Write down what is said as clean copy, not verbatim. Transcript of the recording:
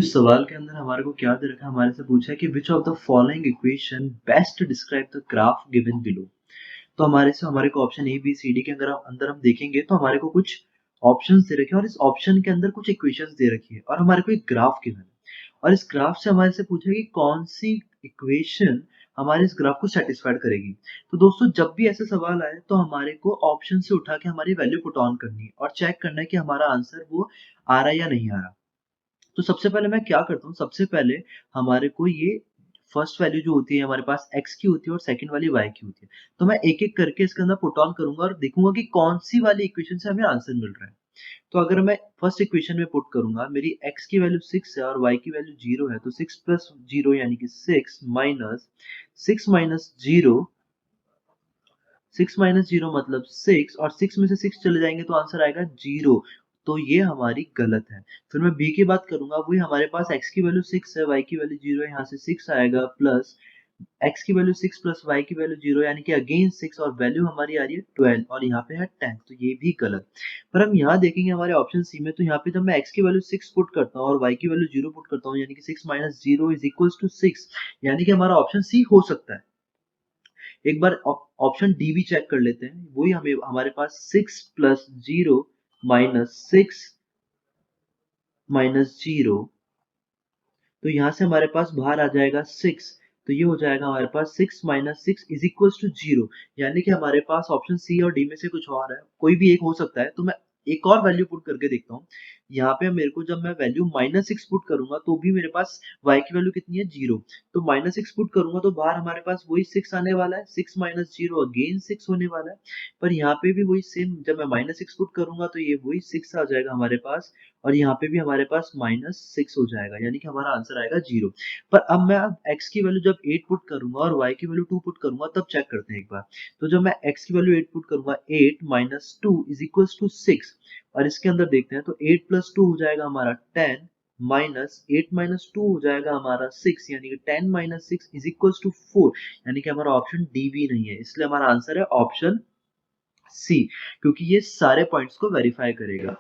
इस सवाल के अंदर हमारे को क्या दे रखा है, हमारे से पूछा है कि which of the following equation best describe the graph given below. तो हमारे को option A B C D के अंदर हम देखेंगे तो हमारे को कुछ ऑप्शंस दे रखे हैं और इस ऑप्शन के अंदर कुछ इक्वेशंस दे रखी है और हमारे को एक ग्राफ गिवन है और इस ग्राफ से हमारे से पूछा है कि कौन सी इक्वेशन हमारे इस ग्राफ को सेटिस्फाइड करेगी। तो दोस्तों जब भी ऐसा सवाल आए तो हमारे को ऑप्शन से उठा के हमारी वैल्यू पुट ऑन करनी है और चेक करना है कि हमारा आंसर वो आ रहा है या नहीं आ रहा। तो सबसे पहले मैं क्या करता हूँ, सबसे पहले हमारे को ये फर्स्ट वैल्यू जो होती है हमारे पास x की होती है और सेकंड वाली y की होती है। तो मैं एक-एक करके इसके अंदर पुट ऑन करूँगा और देखूँगा कि कौन-सी वाली इक्वेशन से हमें आंसर मिल रहा है। तो अगर मैं फर्स्ट इक्वेशन में पुट करूँगा, मेरी x की वैल्यू 6 है और y की वैल्यू 0 है, तो 6 प्लस 0 यानी कि 6 माइनस 0, 6 माइनस 0 मतलब 6 और 6 में से 6 चले जाएँगे तो आंसर आएगा 0। तो ये हमारी गलत है। फिर मैं b की बात करूँगा, वही हमारे पास x की वैल्यू 6 है, y की वैल्यू 0 है, यहाँ से 6 आएगा प्लस x की वैल्यू 6 प्लस y की वैल्यू 0 यानी कि अगेन 6 और वैल्यू हमारी आ रही है 12 और यहाँ पे है 10, तो ये भी गलत। पर हम यहाँ देखेंगे हमारे ऑप्शन सी में, तो यहाँ पे जब मैं x की वैल्यू 6 पुट करता हूँ और y की वैल्यू 0 पुट करता हूँ यानी कि 6 माइनस 0 इज इक्वल्स टू 6, यानी कि हमारा ऑप्शन सी हो सकता है। एक बार ऑप्शन डी भी चेक कर लेते हैं, वही हमें हमारे पास 6 प्लस 0 माइनस 6 माइनस 0, तो यहाँ से हमारे पास बाहर आ जाएगा 6, तो ये हो जाएगा हमारे पास 6 माइनस 6 इज इक्वल्स टू 0, यानी कि हमारे पास ऑप्शन सी और डी में से कुछ और है, कोई भी एक हो सकता है। तो मैं एक और वैल्यू पुट करके देखता हूँ। यहाँ पे मेरे को जब मैं वैल्यू माइनस 6 पुट करूंगा तो भी मेरे पास y की वैल्यू कितनी है 0, तो माइनस 6 पुट करूंगा तो बाहर हमारे पास वही 6 आने वाला है, 6 माइनस 0 अगेन 6 होने वाला है। पर यहाँ पे भी वही सेम, जब मैं माइनस 6 पुट करूंगा तो ये वही 6 आ जाएगा हमारे पास और यहाँ पे भी हमारे पास -6 हो जाएगा, यानी कि हमारा आंसर आएगा 0। पर अब x की वैल्यू जब 8 पुट करूँगा और y की वैल्यू 2 पुट करूँगा तब चेक करते हैं एक बार। तो जब मैं x की वैल्यू 8 पुट करूँगा, 8 माइनस 2 इज इक्वल्स टू 6 और इसके अंदर देखते हैं तो 8 प्लस 2 हो जाएगा हमारा 10 माइनस 8 माइनस 2 हो जाएगा हमारा 6, यानी कि 10 माइनस 6 इज इक्वल्स टू 4, यानी कि हमारा ऑप्शन डी भी नहीं है, इसलिए हमारा आंसर है ऑप्शन सी, क्योंकि ये सारे पॉइंट्स को वेरीफाई करेगा।